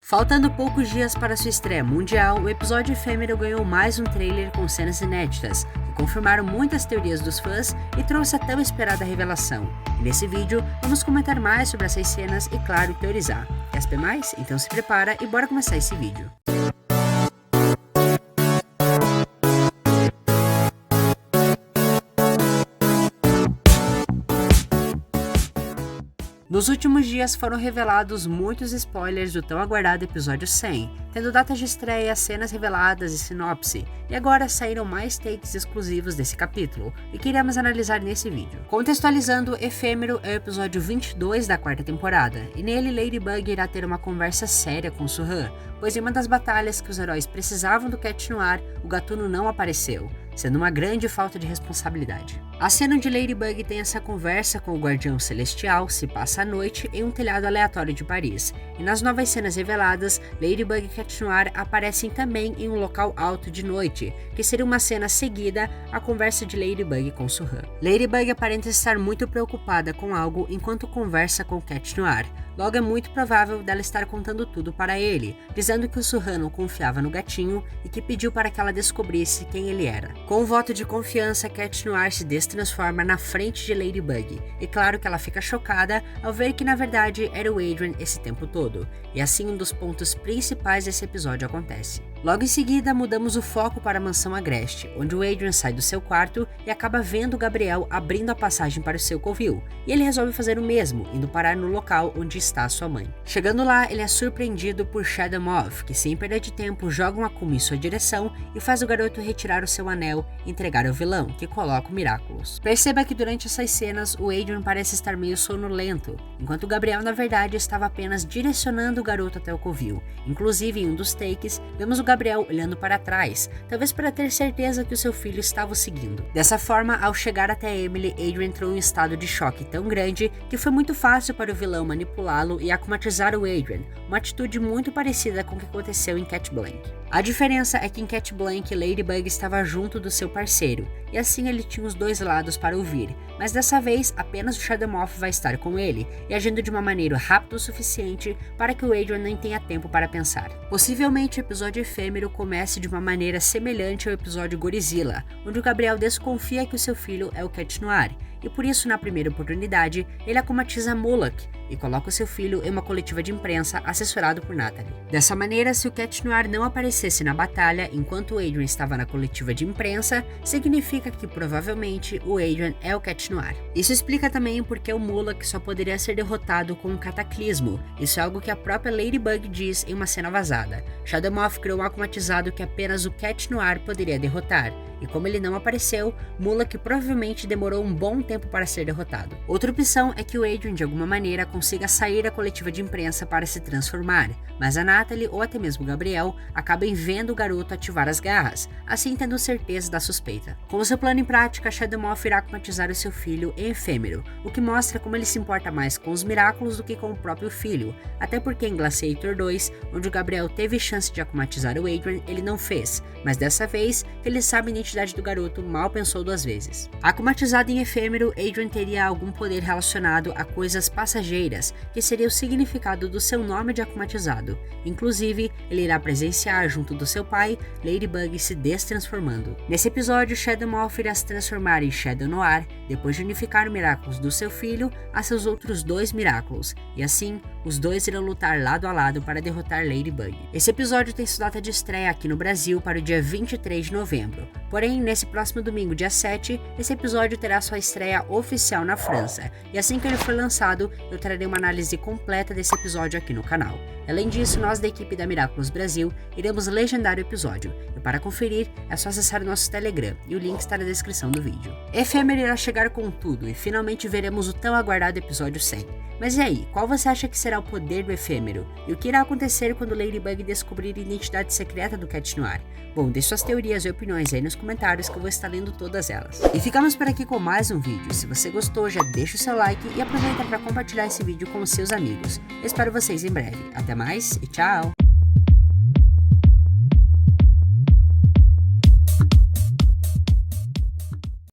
Faltando poucos dias para sua estreia mundial, o episódio efêmero ganhou mais um trailer com cenas inéditas, que confirmaram muitas teorias dos fãs e trouxe a tão esperada revelação. E nesse vídeo, vamos comentar mais sobre essas cenas e, claro, teorizar. Quer saber mais? Então se prepara e bora começar esse vídeo. Nos últimos dias foram revelados muitos spoilers do tão aguardado episódio 100, tendo datas de estreia, cenas reveladas e sinopse, e agora saíram mais takes exclusivos desse capítulo, e que iremos analisar nesse vídeo. Contextualizando, Efêmero é o episódio 22 da quarta temporada, e nele Ladybug irá ter uma conversa séria com Su-Han, pois em uma das batalhas que os heróis precisavam do Cat Noir, o gatuno não apareceu, sendo uma grande falta de responsabilidade. A cena onde Ladybug tem essa conversa com o Guardião Celestial se passa à noite em um telhado aleatório de Paris, e nas novas cenas reveladas, Ladybug e Cat Noir aparecem também em um local alto de noite, que seria uma cena seguida à conversa de Ladybug com Su-Han. Ladybug aparenta estar muito preocupada com algo enquanto conversa com Cat Noir. Logo é muito provável dela estar contando tudo para ele, dizendo que o Su-Han não confiava no gatinho e que pediu para que ela descobrisse quem ele era. Com um voto de confiança, Cat Noir se destransforma na frente de Ladybug, e claro que ela fica chocada ao ver que na verdade era o Adrien esse tempo todo, e assim um dos pontos principais desse episódio acontece. Logo em seguida, mudamos o foco para a mansão Agreste, onde o Adrien sai do seu quarto e acaba vendo Gabriel abrindo a passagem para o seu covil, e ele resolve fazer o mesmo, indo parar no local onde está sua mãe. Chegando lá, ele é surpreendido por Shadow Moth, que sem perder de tempo joga um Akuma em sua direção e faz o garoto retirar o seu anel e entregar ao vilão, que coloca o Miraculous. Perceba que durante essas cenas, o Adrien parece estar meio sonolento, enquanto Gabriel na verdade estava apenas direcionando o garoto até o covil. Inclusive, em um dos takes, vemos o Gabriel olhando para trás, talvez para ter certeza que o seu filho estava o seguindo. Dessa forma, ao chegar até Emily, Adrien entrou em um estado de choque tão grande que foi muito fácil para o vilão manipulá-lo e akumatizar o Adrien, uma atitude muito parecida com o que aconteceu em Cat Blank. A diferença é que em Cat Blank, Ladybug estava junto do seu parceiro, e assim ele tinha os dois lados para ouvir, mas dessa vez apenas o Shadow Moth vai estar com ele, e agindo de uma maneira rápida o suficiente para que o Adrien nem tenha tempo para pensar. Possivelmente o episódio efêmero comece de uma maneira semelhante ao episódio Godzilla, onde o Gabriel desconfia que o seu filho é o Cat Noir, e por isso na primeira oportunidade ele akumatiza Moloch e coloca o seu filho em uma coletiva de imprensa assessorado por Natalie. Dessa maneira, se o Cat Noir não aparecesse na batalha enquanto o Adrien estava na coletiva de imprensa, significa que provavelmente o Adrien é o Cat Noir. Isso explica também porque o Moloch só poderia ser derrotado com um cataclismo. Isso é algo que a própria Ladybug diz em uma cena vazada. Shadow Moth criou um akumatizado que apenas o Cat Noir poderia derrotar, e como ele não apareceu, Moloch provavelmente demorou um bom tempo para ser derrotado. Outra opção é que o Adrien de alguma maneira consiga sair da coletiva de imprensa para se transformar, mas a Natalie ou até mesmo Gabriel acabem vendo o garoto ativar as garras, assim tendo certeza da suspeita. Com seu plano em prática, Shadow Moth irá akumatizar o seu filho em Efêmero, o que mostra como ele se importa mais com os Miraculous do que com o próprio filho, até porque em Glaciator 2, onde o Gabriel teve chance de akumatizar o Adrien, ele não fez, mas dessa vez, que ele sabe a identidade do garoto, mal pensou duas vezes. Akumatizado em Efêmero, Adrien teria algum poder relacionado a coisas passageiras, que seria o significado do seu nome de akumatizado. Inclusive, ele irá presenciar junto do seu pai, Ladybug se destransformando. Nesse episódio, Shadow Moth irá se transformar em Shadow Noir, depois de unificar o Miraculous do seu filho a seus outros dois Miraculous, e assim, os dois irão lutar lado a lado para derrotar Ladybug. Esse episódio tem sua data de estreia aqui no Brasil para o dia 23 de novembro, porém, nesse próximo domingo, dia 7, esse episódio terá sua estreia oficial na França, e assim que ele for lançado, eu trarei uma análise completa desse episódio aqui no canal. Além disso, nós da equipe da Miraculous Brasil iremos legendar o episódio, e para conferir é só acessar o nosso Telegram, e o link está na descrição do vídeo. Efêmero irá chegar com tudo, e finalmente veremos o tão aguardado episódio 100. Mas e aí, qual você acha que será o poder do Efêmero? E o que irá acontecer quando Ladybug descobrir a identidade secreta do Cat Noir? Bom, deixe suas teorias e opiniões aí nos comentários que eu vou estar lendo todas elas. E ficamos por aqui com mais um vídeo. Se você gostou, já deixa o seu like e aproveita para compartilhar esse vídeo com os seus amigos. Eu espero vocês em breve. Até mais e tchau!